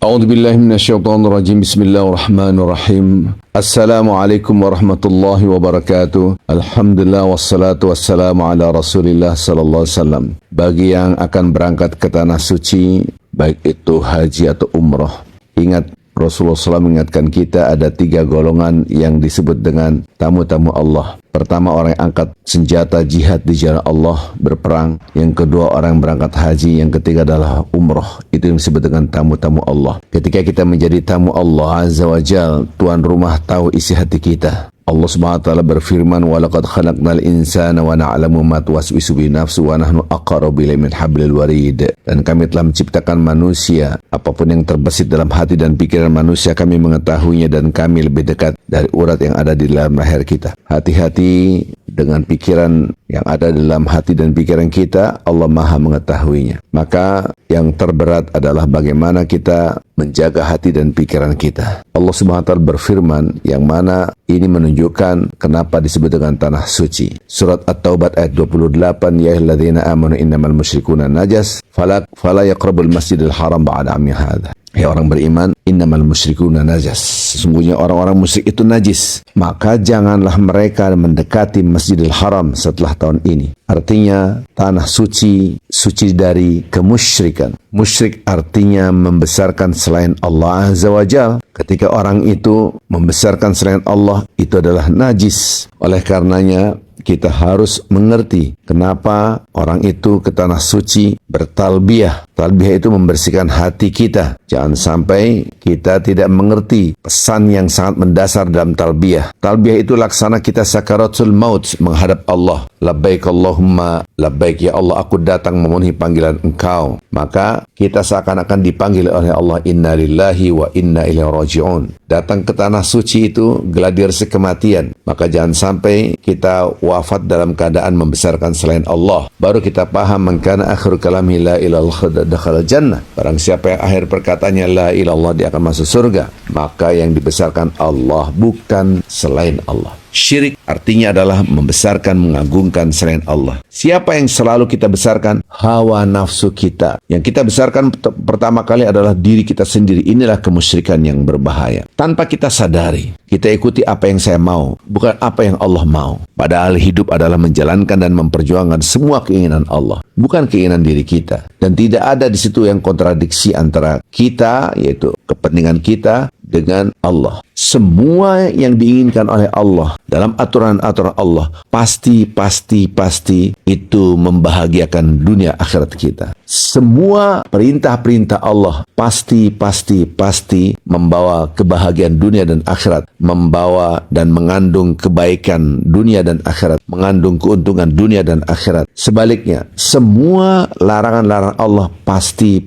A'udzu billahi minasyaitonir rajim. Bismillahirrahmanirrahim. Assalamualaikum warahmatullahi wabarakatuh. Alhamdulillah wassalatu wassalamu ala Rasulillah sallallahu alaihi wasallam. Bagi yang akan berangkat ke tanah suci, baik itu haji atau umrah, ingat Rasulullah SAW mengingatkan kita ada 3 golongan yang disebut dengan tamu-tamu Allah. Pertama, orang yang angkat senjata jihad di jalan Allah, berperang. Yang kedua, orang yang berangkat haji. Yang ketiga adalah umrah. Itu yang disebut dengan tamu-tamu Allah. Ketika kita menjadi tamu Allah Azza wa Jal, tuan rumah tahu isi hati kita. Allah Subhanahu wa taala berfirman, "Wa laqad khalaqnal insana wa na'lamu ma tuwaswisu bi nafsi wa nahnu aqrabu ilayhi min hablil warid." Dan kami telah menciptakan manusia, apapun yang terbesit dalam hati dan pikiran manusia kami mengetahuinya, dan kami lebih dekat dari urat yang ada di dalam leher kita. Hati-hati dengan pikiran yang ada dalam hati dan pikiran kita, Allah Maha mengetahuinya. Maka yang terberat adalah bagaimana kita menjaga hati dan pikiran kita. Allah Subhanahu wa taala berfirman, yang mana ini menunjukkan kenapa disebut dengan tanah suci. Surat At-Taubah ayat 28, ya ayyuhalladzina amanu innamal musyrikuuna najas fala yaqrabul masjidil haram ba'da 'ammi hadza. Hai orang beriman, innamal musyrikuuna najas. Sesungguhnya orang-orang musyrik itu najis, maka janganlah mereka mendekati Masjidil Haram setelah tahun ini. Artinya tanah suci, suci dari kemusyrikan. Musyrik artinya membesarkan selain Allah Azza wa Jalla. Ketika orang itu membesarkan selain Allah, itu adalah najis. Oleh karenanya kita harus mengerti kenapa orang itu ke tanah suci bertalbiyah. Talbiyah itu membersihkan hati kita. Jangan sampai kita tidak mengerti pesan yang sangat mendasar dalam talbiyah. Talbiyah itu laksana kita sakaratul maut menghadap Allah. Labbaik Allahumma labbaik, ya Allah aku datang memenuhi panggilan Engkau. Maka kita seakan-akan dipanggil oleh Allah, inna lillahi wa inna ilaihi raji'un. Datang ke tanah suci itu gladiresik kematian. Maka jangan sampai kita wafat dalam keadaan membesarkan selain Allah. Baru kita paham, man kana akhiru kalami la ilallah dakhala jannah. Barang siapa yang akhir perkataannya la ilallah, dia akan masuk surga. Maka yang dibesarkan Allah, bukan selain Allah. Syirik artinya adalah membesarkan, mengagungkan selain Allah. Siapa yang selalu kita besarkan? Hawa nafsu kita. Yang kita besarkan pertama kali adalah diri kita sendiri. Inilah kemusyrikan yang berbahaya. Tanpa kita sadari, kita ikuti apa yang saya mau, bukan apa yang Allah mau. Padahal hidup adalah menjalankan dan memperjuangkan semua keinginan Allah, bukan keinginan diri kita. Dan tidak ada di situ yang kontradiksi antara kita, yaitu kepentingan kita, dengan Allah. Semua yang diinginkan oleh Allah dalam aturan-aturan Allah pasti itu membahagiakan dunia akhirat kita. Semua perintah-perintah Allah pasti membawa kebahagiaan dunia dan akhirat, membawa dan mengandung kebaikan dunia dan akhirat, mengandung keuntungan dunia dan akhirat. Sebaliknya, semua larangan-larangan Allah pasti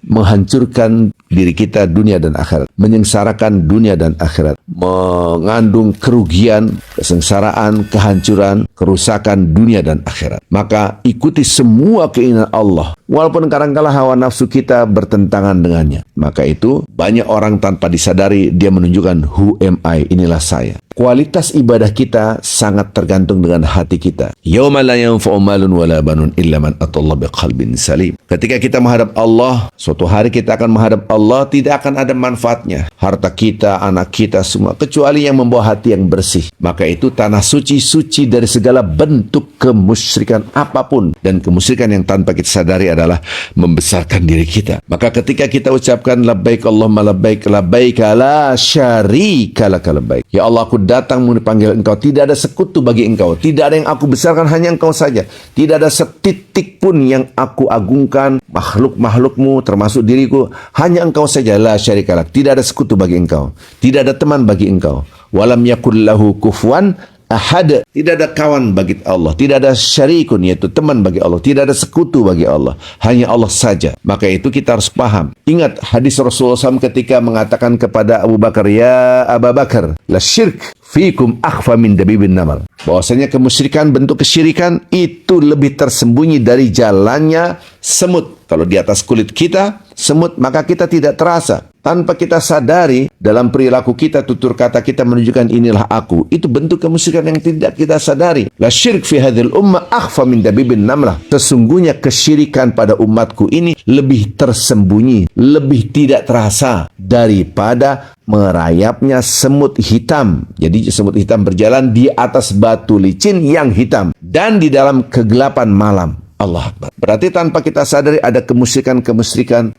menghancurkan diri kita dunia dan akhirat, menyengsarakan dunia dan akhirat, mengandung kerugian, kesengsaraan, kehancuran, kerusakan dunia dan akhirat. Maka ikuti semua keinginan Allah, walaupun kadang-kala hawa nafsu kita bertentangan dengannya. Maka itu banyak orang tanpa disadari dia menunjukkan who am I, inilah saya. Kualitas ibadah kita sangat tergantung dengan hati kita. Yauma la yanfa'u malun wala banun illa man atallaha biqalbin salim. Ketika kita menghadap Allah, suatu hari kita akan menghadap Allah, tidak akan ada manfaatnya harta kita, anak kita, semua, kecuali yang membawa hati yang bersih. Maka itu tanah suci, suci dari segala bentuk kemusyrikan apapun. Dan kemusyrikan yang tanpa kita sadari adalah membesarkan diri kita. Maka ketika kita ucapkan labbaik Allahumma labbaik, labbaik la syarika laka labbaik, ya Allah aku datang dipanggil Engkau, tidak ada sekutu bagi Engkau, tidak ada yang aku besarkan, hanya Engkau saja. Tidak ada setitik pun yang aku agungkan, makhluk-makhlukmu termasuk diriku, hanya Engkau saja, la syarikalak, tidak ada sekutu bagi Engkau, tidak ada teman bagi Engkau. Walam yakul lahu kufuwan ahad, tidak ada kawan bagi Allah, tidak ada syarikun, yaitu teman bagi Allah, tidak ada sekutu bagi Allah, hanya Allah saja. Maka itu kita harus paham. Ingat hadis Rasulullah SAW ketika mengatakan kepada Abu Bakar, ya Abu Bakar, la syirk fikum akhfa min dabibin namar. Bahwasanya kemusyrikan, bentuk kesyirikan itu lebih tersembunyi dari jalannya semut. Kalau di atas kulit kita semut, maka kita tidak terasa. Tanpa kita sadari, dalam perilaku kita, tutur kata kita menunjukkan inilah aku. Itu bentuk kemusyrikan yang tidak kita sadari. La syirk fi hadhil ummah akhfa min dabibin namlah. Sesungguhnya kesyirikan pada umatku ini lebih tersembunyi, lebih tidak terasa daripada merayapnya semut hitam. Jadi semut hitam berjalan di atas batu licin yang hitam dan di dalam kegelapan malam. Allah Akbar. Berarti tanpa kita sadari ada kesyirikan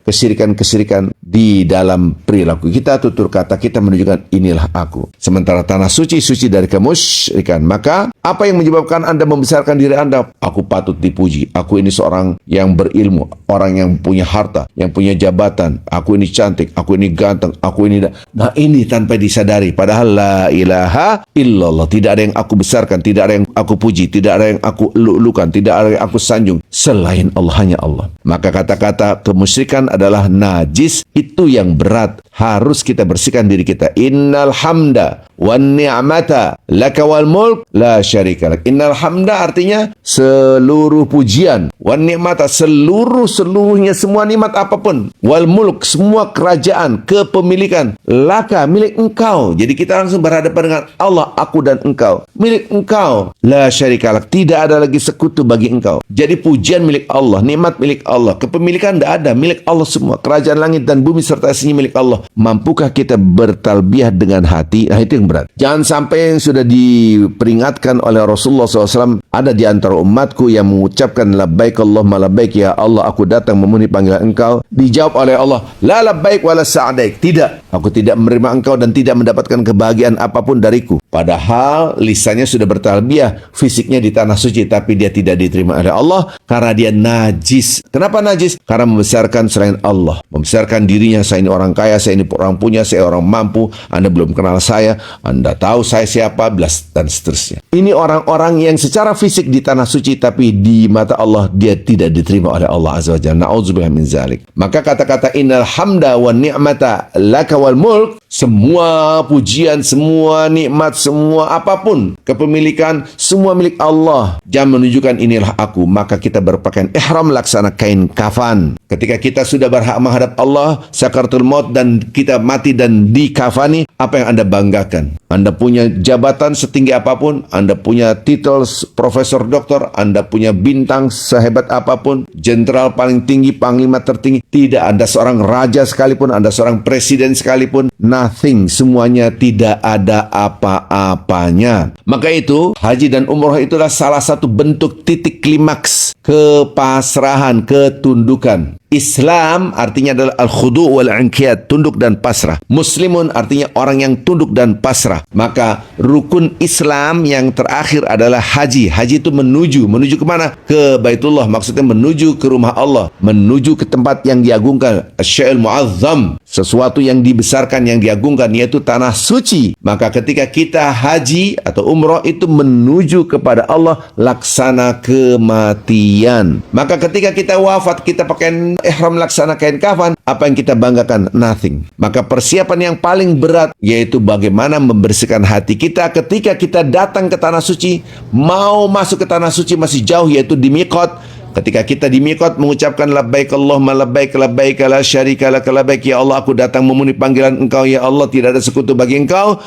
di dalam perilaku kita, tutur kata kita menunjukkan inilah aku. Sementara tanah suci dari kemusyrikan. Maka apa yang menyebabkan Anda membesarkan diri Anda? Aku patut dipuji. Aku ini seorang yang berilmu, orang yang punya harta, yang punya jabatan. Aku ini cantik, aku ini ganteng, aku ini... Nah ini tanpa disadari. Padahal la ilaha illallah. Tidak ada yang aku besarkan, tidak ada yang aku puji, tidak ada yang aku lulukan, tidak ada yang aku sanjung selain Allah, hanya Allah. Maka kata-kata kemusyrikan adalah najis, itu yang berat. Harus kita bersihkan diri kita. Innal hamda wan ni'mata laka wal mulk la syarika lak. Innal hamda artinya seluruh pujian, wan ni'mata seluruhnya, semua nikmat apapun, wal mulk semua kerajaan, kepemilikan, laka milik engkau. Jadi kita langsung berhadapan dengan Allah, aku dan engkau, milik engkau, la syarika lak, tidak ada lagi sekutu bagi engkau. Jadi pujian milik Allah, nikmat milik Allah, kepemilikan tidak ada, milik Allah semua, kerajaan langit dan bumi serta isinya milik Allah. Mampukah kita bertalbiyah dengan hati? Nah itu yang berat. Jangan sampai yang sudah diperingatkan oleh Rasulullah SAW, ada di antara umatku yang mengucapkan labbaik Allahumma labbaik, ya Allah aku datang memenuhi panggilan engkau. Dijawab oleh Allah, la labbaik wala sa'daik, tidak, aku tidak menerima engkau dan tidak mendapatkan kebahagiaan apapun dariku. Padahal lisannya sudah bertalbiyah, fisiknya di tanah suci, tapi dia tidak diterima oleh Allah karena dia najis. Kenapa najis? Karena membesarkan selain Allah, membesarkan dirinya, saya ini orang kaya, saya ini orang punya, saya orang mampu, Anda belum kenal saya, Anda tahu saya siapa, dan seterusnya. Ini orang-orang yang secara fisik di tanah suci, tapi di mata Allah dia tidak diterima oleh Allah Azza wa Jalla. Na'udzubillah min zalik. Maka kata-kata innal hamda wan ni'mata laka wal mulk, semua pujian, semua nikmat, semua apapun, kepemilikan, semua milik Allah. Jangan menunjukkan inilah aku. Maka kita berpakaian ihram, laksana kain kafan. Ketika kita sudah berhak menghadap Allah, sakaratul maut, dan kita mati dan dikafani, apa yang Anda banggakan? Anda punya jabatan setinggi apapun, Anda punya titel profesor doktor, Anda punya bintang sehebat apapun, jenderal paling tinggi, panglima tertinggi, tidak, Anda seorang raja sekalipun, Anda seorang presiden sekalipun, nothing, semuanya tidak ada apa-apanya. Maka itu, haji dan umroh itulah salah satu bentuk titik klimaks kepasrahan, ketundukan. Islam artinya adalah al-khudu' wal-inqiyad, tunduk dan pasrah. Muslimun artinya orang yang tunduk dan pasrah. Maka rukun Islam yang terakhir adalah haji. Haji itu menuju kemana? Ke Baitullah, maksudnya menuju ke rumah Allah, menuju ke tempat yang diagungkan, asy-syai'ul mu'azzam, sesuatu yang dibesarkan, yang diagungkan, yaitu tanah suci. Maka ketika kita haji atau umroh itu menuju kepada Allah, laksana kematian. Maka ketika kita wafat, kita pakai ihram, laksana kain kafan, apa yang kita banggakan? Nothing. Maka persiapan yang paling berat yaitu bagaimana membersihkan hati kita ketika kita datang ke tanah suci. Mau masuk ke tanah suci masih jauh, yaitu di miqat. Ketika kita di miqat mengucapkan labbaik Allahumma labbaik, labbaik la syarika lak, labbaik ya Allah aku datang memenuhi panggilan engkau, ya Allah tidak ada sekutu bagi engkau.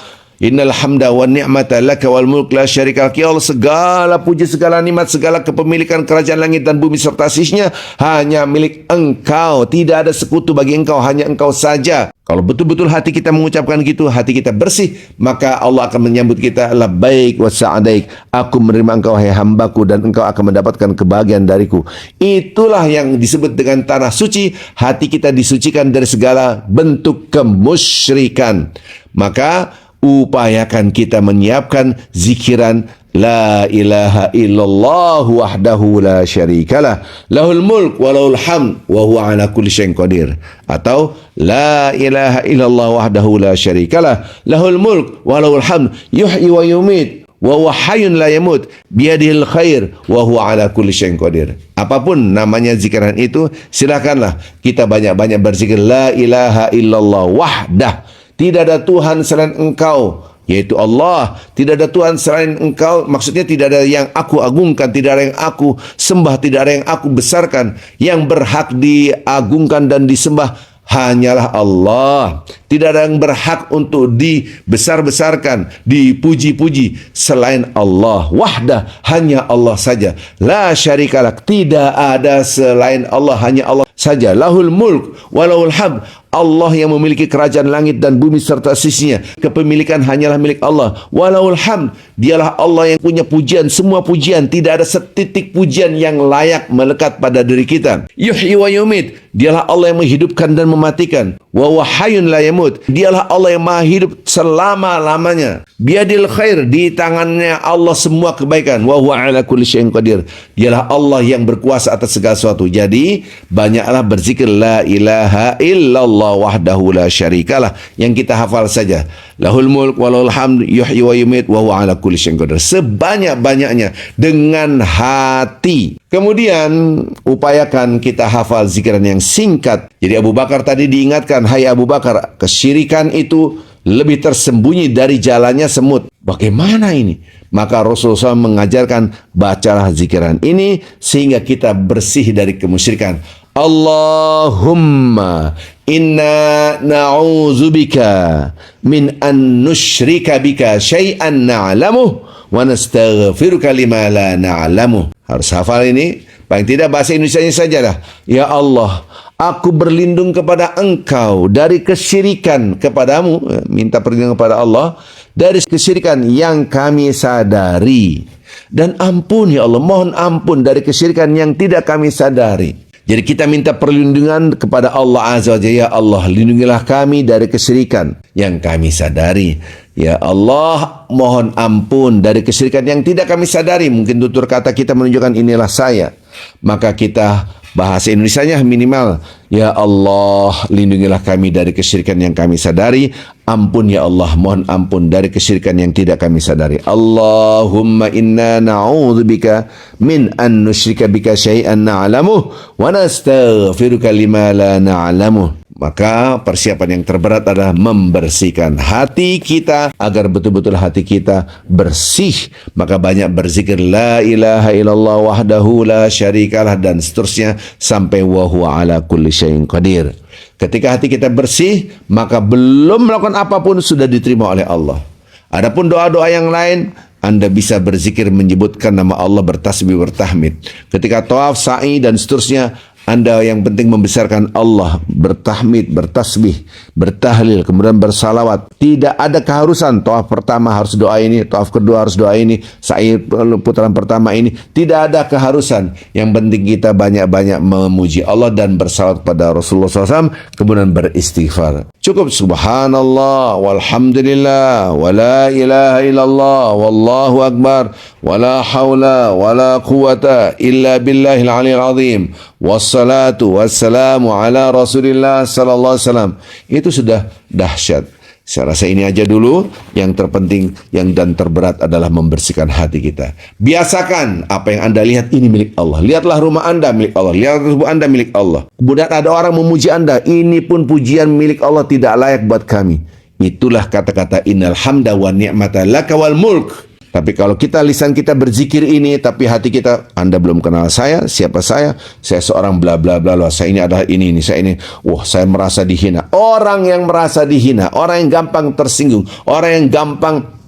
Innal hamda wan ni'mata laka wal mulk la syarika lak, ya Allah segala puji, segala nikmat, segala kepemilikan kerajaan langit dan bumi serta sisinya hanya milik engkau, tidak ada sekutu bagi engkau, hanya engkau saja. Kalau betul-betul hati kita mengucapkan gitu, hati kita bersih, maka Allah akan menyambut kita labbaik wa sa'daik, aku menerima engkau hai hambaku dan engkau akan mendapatkan kebahagiaan dariku. Itulah yang disebut dengan tanah suci. Hati kita disucikan dari segala bentuk kemusyrikan. Maka upayakan kita menyiapkan zikiran la ilaha illallah wahdahu la syarikalah, lahul mulk wa lahul hamd wa huwa ala kulli syai'in qadir. Atau la ilaha illallah wahdahu la syarikalah, lahul mulk wa lahul hamd yuhyi wa yumit wa huwa hayyun la yamut biyadihil khair wa huwa ala kulli syai'in qadir. Apapun namanya zikiran itu, silakanlah kita banyak-banyak berzikir la ilaha illallah wahdah. Tidak ada Tuhan selain engkau, yaitu Allah. Tidak ada Tuhan selain Engkau, maksudnya tidak ada yang aku agungkan, tidak ada yang aku sembah, tidak ada yang aku besarkan. Yang berhak diagungkan dan disembah hanyalah Allah. Tidak ada yang berhak untuk dibesar-besarkan, dipuji-puji selain Allah. Wahdah, hanya Allah saja. La syarikalah, tidak ada selain Allah, hanya Allah saja. Lahul mulk walahul hamd. Allah yang memiliki kerajaan langit dan bumi serta sisinya. Kepemilikan hanyalah milik Allah. Walahul hamd. Dialah Allah yang punya pujian, semua pujian. Tidak ada setitik pujian yang layak melekat pada diri kita. Yuhyi wa yumit. Dialah Allah yang menghidupkan dan mematikan. Wa huwa hayyun la yamut. Dialah Allah yang maha hidup selama-lamanya. Biadil khair, di tangannya Allah semua kebaikan. Wa huwa ala kulli syai'in qadir. Dialah Allah yang berkuasa atas segala sesuatu. Jadi, banyaklah berzikir la ilaha illallah wahdahu la syarikalah, yang kita hafal saja. Lahul mulk walahul hamd yuhyi wa yumit wa huwa ala kulli syai'in qadir. Sebanyak-banyaknya dengan hati. Kemudian upayakan kita hafal zikiran yang singkat. Jadi Abu Bakar tadi diingatkan, hai Abu Bakar, kesyirikan itu lebih tersembunyi dari jalannya semut. Bagaimana ini? Maka Rasulullah SAW mengajarkan, bacalah zikiran ini sehingga kita bersih dari kemusyrikan. Allahumma inna na'udzubika min an nusyrika bika syai'an na'lamuh wa nastaghfiruka lima la na'lamuh. Harus hafal ini, paling tidak bahasa Indonesianya sajalah. Ya Allah, aku berlindung kepada Engkau dari kesyirikan kepadamu, minta perlindungan kepada Allah dari kesyirikan yang kami sadari. Dan ampun ya Allah, mohon ampun dari kesyirikan yang tidak kami sadari. Jadi kita minta perlindungan kepada Allah Azza wa Jalla. Ya Allah, lindungilah kami dari kesyirikan yang kami sadari. Ya Allah, mohon ampun dari kesyirikan yang tidak kami sadari. Mungkin tutur kata kita menunjukkan inilah saya. Maka kita bahasa Indonesianya minimal, ya Allah, lindungilah kami dari kesyirikan yang kami sadari. Ampun ya Allah, mohon ampun dari kesyirikan yang tidak kami sadari. Allahumma inna na'udzubika min an nusyrika bika syai'an na'lamuh wa nastaghfiruka lima la na'lamuh. Maka persiapan yang terberat adalah membersihkan hati kita agar betul-betul hati kita bersih. Maka banyak berzikir la ilaha illallah wahdahu la syarikalah dan seterusnya sampai wa huwa ala kulli syai'in qadir. Ketika hati kita bersih, maka belum melakukan apapun sudah diterima oleh Allah. Adapun doa-doa yang lain, Anda bisa berzikir menyebutkan nama Allah, bertasbih, bertahmid. Ketika tawaf, sa'i dan seterusnya, Anda yang penting membesarkan Allah, bertahmid, bertasbih, bertahlil, kemudian bersalawat. Tidak ada keharusan tawaf pertama harus doa ini, tawaf kedua harus doa ini, sa'i putaran pertama ini. Tidak ada keharusan. Yang penting kita banyak-banyak memuji Allah dan bersalawat pada Rasulullah SAW, kemudian beristighfar. Cukup subhanallah, walhamdulillah, wa la ilaha illallah, wallahu akbar, wa la hawla, wa la quwata illa billahil aliyil azim. Wassalatu wassalamu ala Rasulillah sallallahu alaihi wasallam. Itu sudah dahsyat. Saya rasa ini aja dulu. Yang terpenting yang dan terberat adalah membersihkan hati kita. Biasakan apa yang Anda lihat ini milik Allah. Lihatlah rumah Anda milik Allah. Lihatlah rumah Anda milik Allah. Kemudian ada orang memuji Anda. Ini pun pujian milik Allah, tidak layak buat kami. Itulah kata-kata innal hamda wa ni'mata laka wal mulk. Tapi kalau lisan kita berzikir ini, tapi hati kita, Anda belum kenal saya, siapa saya seorang bla bla bla, saya ini adalah ini, saya ini, saya merasa dihina. Orang yang merasa dihina, orang yang gampang tersinggung, orang yang gampang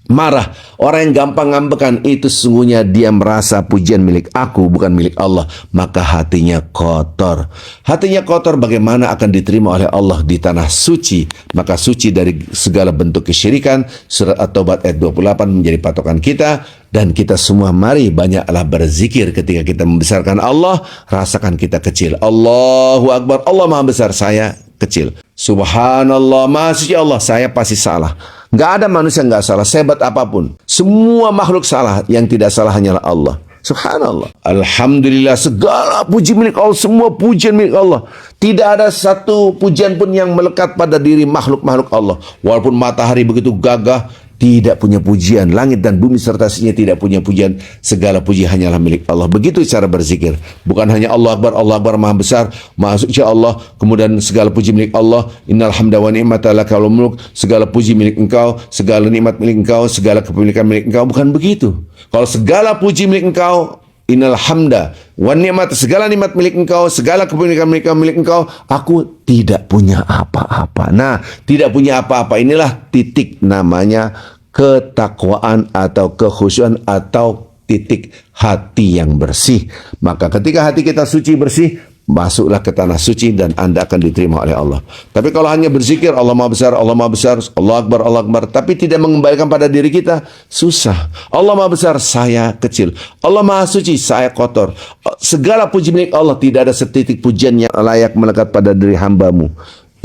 marah, orang yang gampang ngambekan, itu sesungguhnya dia merasa pujian milik aku, bukan milik Allah. Maka hatinya kotor. Hatinya kotor, bagaimana akan diterima oleh Allah di tanah suci? Maka suci dari segala bentuk kesyirikan. Surat At-Taubah ayat 28 menjadi patokan kita. Dan kita semua mari banyaklah berzikir ketika kita membesarkan Allah. Rasakan kita kecil. Allahu Akbar, Allah maha besar, saya kecil. Subhanallah, maha suci Allah, saya pasti salah. Nggak ada manusia nggak salah, sehebat apapun. Semua makhluk salah, yang tidak salah hanyalah Allah. Subhanallah. Alhamdulillah, segala puji milik Allah, semua pujian milik Allah. Tidak ada satu pujian pun yang melekat pada diri makhluk-makhluk Allah. Walaupun matahari begitu gagah, tidak punya pujian, langit dan bumi serta isinya tidak punya pujian, segala puji hanyalah milik Allah. Begitu cara berzikir, bukan hanya Allah Akbar, Maha Besar, Maha Suci Allah, kemudian segala puji milik Allah, innal hamda wa ni'mata lakal mulk, segala puji milik engkau, segala nikmat milik engkau, segala kepemilikan milik engkau. Bukan begitu. Kalau segala puji milik engkau, innal hamda wa ni'mat, segala nikmat milik engkau, segala kepemilikan milik engkau, aku tidak punya apa-apa. Nah, tidak punya apa-apa inilah titik namanya ketakwaan atau kekhusyuan atau titik hati yang bersih. Maka ketika hati kita suci bersih, masuklah ke tanah suci dan Anda akan diterima oleh Allah. Tapi kalau hanya berzikir Allah Maha Besar, Allah Maha Besar, Allah Akbar, tapi tidak mengembalikan pada diri kita, susah. Allah Maha Besar, saya kecil. Allah Maha Suci, saya kotor. Segala puji milik Allah, tidak ada setitik pujian yang layak melekat pada diri hambamu.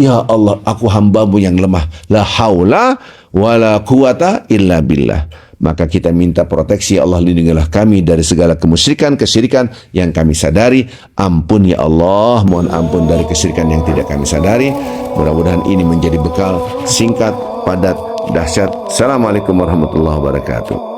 Ya Allah, aku hambamu yang lemah. La haula wa la quwata illa billah. Maka kita minta proteksi, Allah lindungilah kami dari segala kemusyrikan, kesyirikan yang kami sadari. Ampun ya Allah, mohon ampun dari kesyirikan yang tidak kami sadari. Mudah-mudahan ini menjadi bekal singkat, padat, dahsyat. Assalamualaikum warahmatullahi wabarakatuh.